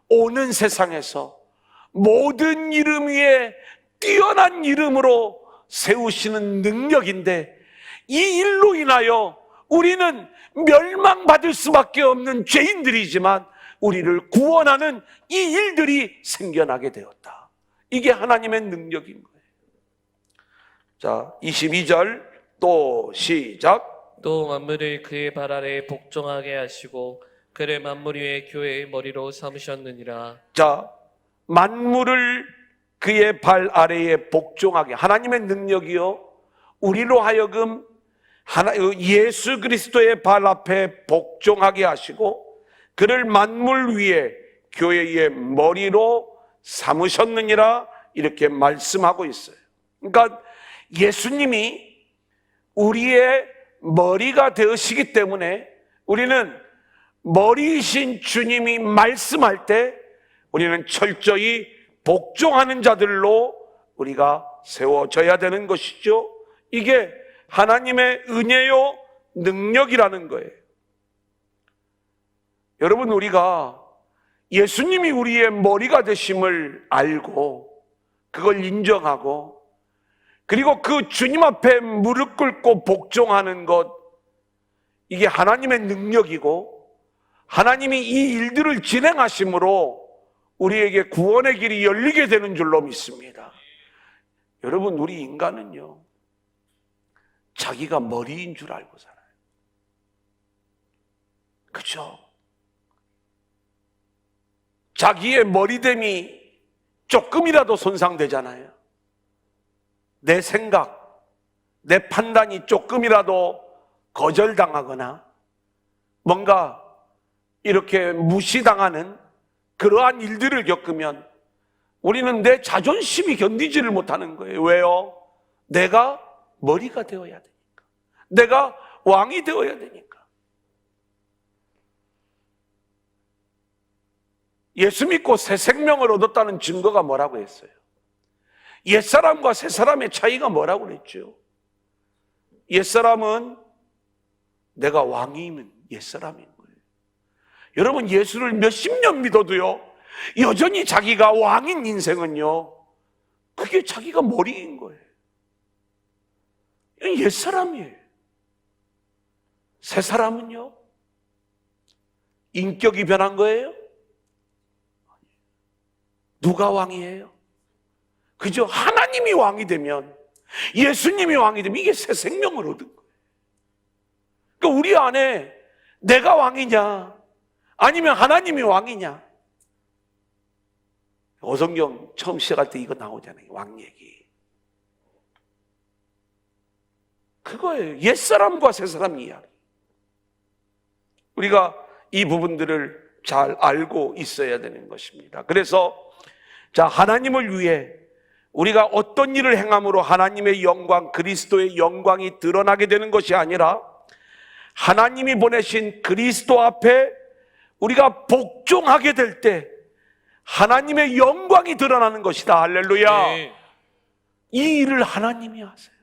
오는 세상에서 모든 이름 위에 뛰어난 이름으로 세우시는 능력인데, 이 일로 인하여 우리는 멸망받을 수밖에 없는 죄인들이지만 우리를 구원하는 이 일들이 생겨나게 되었다. 이게 하나님의 능력인 거예요. 자, 22절 또 시작.
또 만물을 그의 발 아래 복종하게 하시고 그를 만물 위에 교회의 머리로 삼으셨느니라.
자, 만물을 그의 발 아래에 복종하게, 하나님의 능력이요, 우리로 하여금 예수 그리스도의 발 앞에 복종하게 하시고 그를 만물 위에 교회의 머리로 삼으셨느니라, 이렇게 말씀하고 있어요. 그러니까 예수님이 우리의 머리가 되시기 때문에 우리는 머리이신 주님이 말씀할 때 우리는 철저히 복종하는 자들로 우리가 세워져야 되는 것이죠. 이게 하나님의 은혜요, 능력이라는 거예요. 여러분, 우리가 예수님이 우리의 머리가 되심을 알고 그걸 인정하고 그리고 그 주님 앞에 무릎 꿇고 복종하는 것, 이게 하나님의 능력이고 하나님이 이 일들을 진행하심으로 우리에게 구원의 길이 열리게 되는 줄로 믿습니다. 여러분, 우리 인간은요, 자기가 머리인 줄 알고 살아요. 그렇죠? 자기의 머리됨이 조금이라도 손상되잖아요. 내 생각, 내 판단이 조금이라도 거절당하거나 뭔가 이렇게 무시당하는 그러한 일들을 겪으면 우리는 내 자존심이 견디지를 못하는 거예요. 왜요? 내가 머리가 되어야 되니까. 내가 왕이 되어야 되니까. 예수 믿고 새 생명을 얻었다는 증거가 뭐라고 했어요? 옛사람과 새사람의 차이가 뭐라고 그랬죠? 옛사람은 내가 왕이면 옛사람인 거예요. 여러분, 예수를 몇십 년 믿어도요, 여전히 자기가 왕인 인생은요, 그게 자기가 머리인 거예요. 이건 옛사람이에요. 새사람은요, 인격이 변한 거예요? 누가 왕이에요? 그죠? 하나님이 왕이 되면, 예수님이 왕이 되면 이게 새 생명을 얻은 거예요. 그러니까 우리 안에 내가 왕이냐 아니면 하나님이 왕이냐. 오성경 처음 시작할 때 이거 나오잖아요. 왕 얘기. 그거예요. 옛사람과 새사람 이야기. 우리가 이 부분들을 잘 알고 있어야 되는 것입니다. 그래서 자, 하나님을 위해 우리가 어떤 일을 행함으로 하나님의 영광, 그리스도의 영광이 드러나게 되는 것이 아니라 하나님이 보내신 그리스도 앞에 우리가 복종하게 될 때 하나님의 영광이 드러나는 것이다. 할렐루야.
네.
이 일을 하나님이 하세요.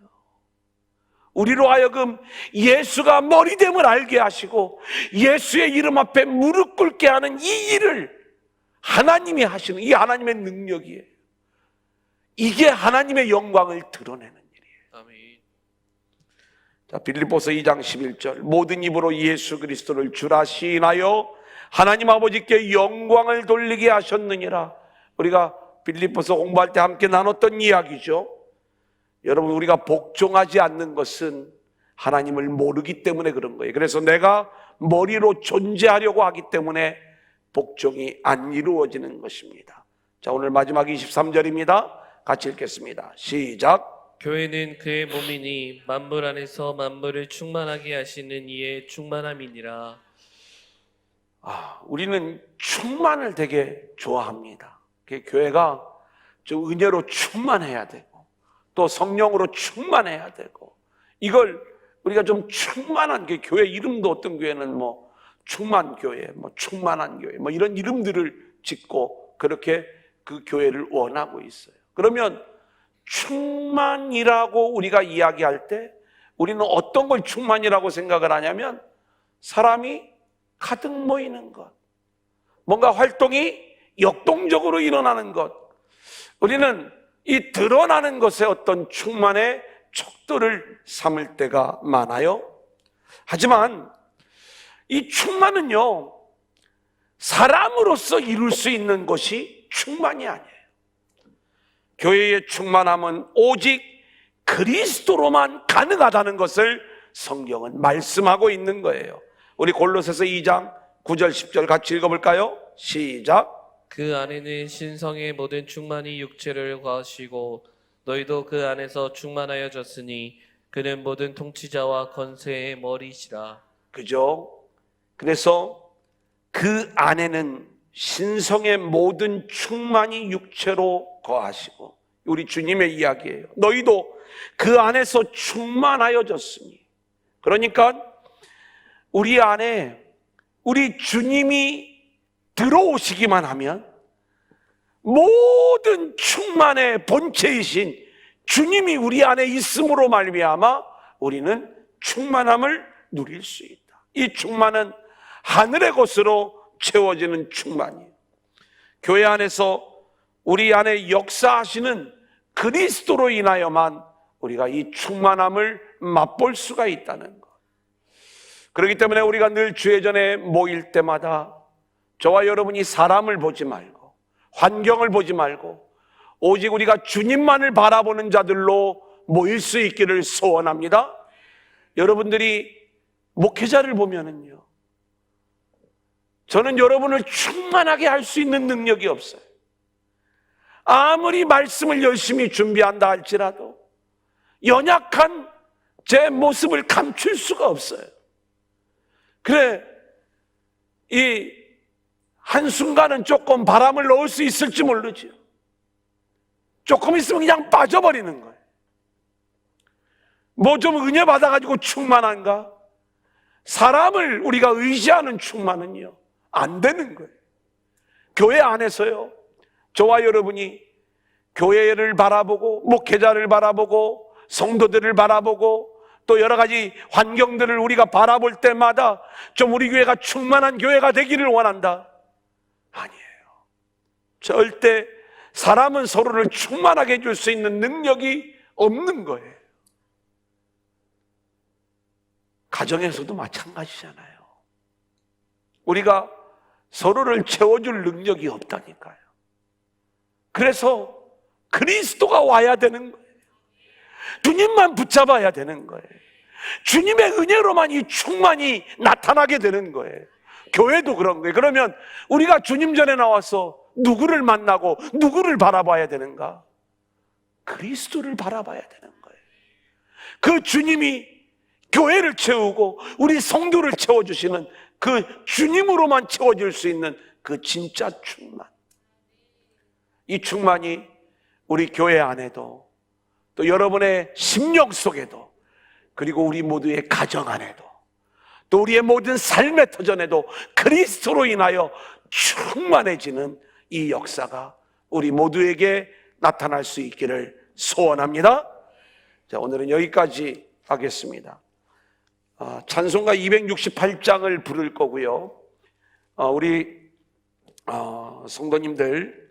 우리로 하여금 예수가 머리됨을 알게 하시고 예수의 이름 앞에 무릎 꿇게 하는 이 일을 하나님이 하시는, 이 하나님의 능력이에요. 이게 하나님의 영광을 드러내는 일이에요.
아멘.
자, 빌립보서 2장 11절 모든 입으로 예수 그리스도를 주라 시인하여 하나님 아버지께 영광을 돌리게 하셨느니라. 우리가 빌립보서 공부할 때 함께 나눴던 이야기죠. 여러분, 우리가 복종하지 않는 것은 하나님을 모르기 때문에 그런 거예요. 그래서 내가 머리로 존재하려고 하기 때문에 복종이 안 이루어지는 것입니다. 자, 오늘 마지막 23절입니다. 같이 읽겠습니다. 시작.
교회는 그의 몸이니 만물 안에서 만물을 충만하게 하시는 이의 충만함이니라.
우리는 충만을 되게 좋아합니다. 교회가 좀 은혜로 충만해야 되고 또 성령으로 충만해야 되고, 이걸 우리가 좀 충만한 교회 이름도 어떤 교회는 뭐 충만교회, 뭐 충만한 교회, 뭐 이런 이름들을 짓고 그렇게 그 교회를 원하고 있어요. 그러면 충만이라고 우리가 이야기할 때 우리는 어떤 걸 충만이라고 생각을 하냐면 사람이 가득 모이는 것, 뭔가 활동이 역동적으로 일어나는 것, 우리는 이 드러나는 것에 어떤 충만의 척도를 삼을 때가 많아요. 하지만 이 충만은요, 사람으로서 이룰 수 있는 것이 충만이 아니에요. 교회의 충만함은 오직 그리스도로만 가능하다는 것을 성경은 말씀하고 있는 거예요. 우리 골로새서 2장 9절 10절 같이 읽어볼까요? 시작.
그 안에는 신성의 모든 충만이 육체를 거하시고 너희도 그 안에서 충만하여졌으니 그는 모든 통치자와 권세의 머리시라.
그죠? 그래서 그 안에는 신성의 모든 충만이 육체로 거하시고, 우리 주님의 이야기예요. 너희도 그 안에서 충만하여졌으니, 그러니까 우리 안에 우리 주님이 들어오시기만 하면 모든 충만의 본체이신 주님이 우리 안에 있음으로 말미암아 우리는 충만함을 누릴 수 있다. 이 충만은 하늘의 것으로 채워지는 충만이에요. 교회 안에서 우리 안에 역사하시는 그리스도로 인하여만 우리가 이 충만함을 맛볼 수가 있다는 것. 그렇기 때문에 우리가 늘 주회전에 모일 때마다 저와 여러분이 사람을 보지 말고 환경을 보지 말고 오직 우리가 주님만을 바라보는 자들로 모일 수 있기를 소원합니다. 여러분들이 목회자를 보면은요, 저는 여러분을 충만하게 할 수 있는 능력이 없어요. 아무리 말씀을 열심히 준비한다 할지라도 연약한 제 모습을 감출 수가 없어요. 그래, 이 한순간은 조금 바람을 넣을 수 있을지 모르죠. 조금 있으면 그냥 빠져버리는 거예요. 뭐 좀 은혜 받아가지고 충만한가? 사람을 우리가 의지하는 충만은요, 안 되는 거예요. 교회 안에서요, 저와 여러분이 교회를 바라보고 목회자를 바라보고 성도들을 바라보고 또 여러 가지 환경들을 우리가 바라볼 때마다 좀 우리 교회가 충만한 교회가 되기를 원한다? 아니에요. 절대 사람은 서로를 충만하게 해줄 수 있는 능력이 없는 거예요. 가정에서도 마찬가지잖아요. 우리가 서로를 채워줄 능력이 없다니까요. 그래서 그리스도가 와야 되는 거예요. 주님만 붙잡아야 되는 거예요. 주님의 은혜로만 이 충만이 나타나게 되는 거예요. 교회도 그런 거예요. 그러면 우리가 주님 전에 나와서 누구를 만나고 누구를 바라봐야 되는가? 그리스도를 바라봐야 되는 거예요. 그 주님이 교회를 채우고 우리 성도를 채워주시는 그 주님으로만 채워질 수 있는 그 진짜 충만, 이 충만이 우리 교회 안에도 또 여러분의 심령 속에도 그리고 우리 모두의 가정 안에도 또 우리의 모든 삶의 터전에도 그리스도로 인하여 충만해지는 이 역사가 우리 모두에게 나타날 수 있기를 소원합니다. 자, 오늘은 여기까지 하겠습니다. 찬송가 268장을 부를 거고요. 우리 성도님들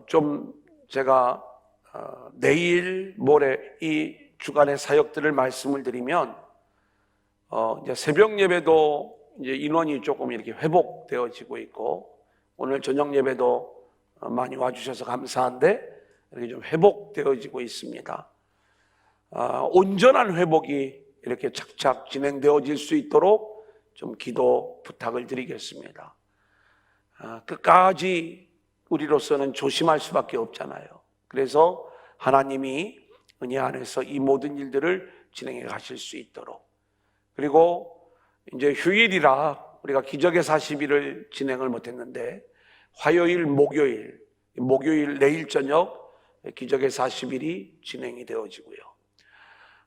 좀 제가 내일 모레 이 주간의 사역들을 말씀을 드리면 이제 새벽 예배도 이제 인원이 조금 이렇게 회복되어지고 있고 오늘 저녁 예배도 많이 와주셔서 감사한데 이렇게 좀 회복되어지고 있습니다. 온전한 회복이 이렇게 착착 진행되어질 수 있도록 좀 기도 부탁을 드리겠습니다. 끝까지 우리로서는 조심할 수밖에 없잖아요. 그래서 하나님이 은혜 안에서 이 모든 일들을 진행해 가실 수 있도록, 그리고 이제 휴일이라 우리가 기적의 40일을 진행을 못했는데 화요일, 목요일 내일 저녁 기적의 40일이 진행이 되어지고요.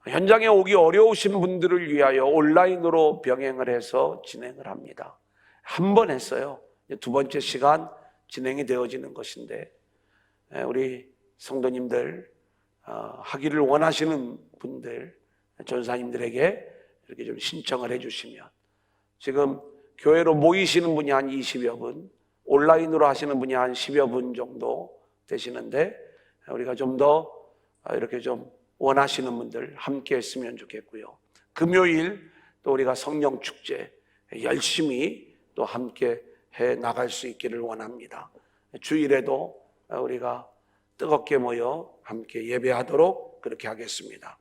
현장에 오기 어려우신 분들을 위하여 온라인으로 병행을 해서 진행을 합니다. 한 번 했어요. 두 번째 시간 진행이 되어지는 것인데, 우리 성도님들 하기를 원하시는 분들, 전사님들에게 이렇게 좀 신청을 해주시면, 지금 교회로 모이시는 분이 한 20여 분, 온라인으로 하시는 분이 한 10여 분 정도 되시는데, 우리가 좀 더 이렇게 좀 원하시는 분들 함께 했으면 좋겠고요. 금요일 또 우리가 성령 축제 열심히 또 함께 해 나갈 수 있기를 원합니다. 주일에도 우리가 뜨겁게 모여 함께 예배하도록 그렇게 하겠습니다.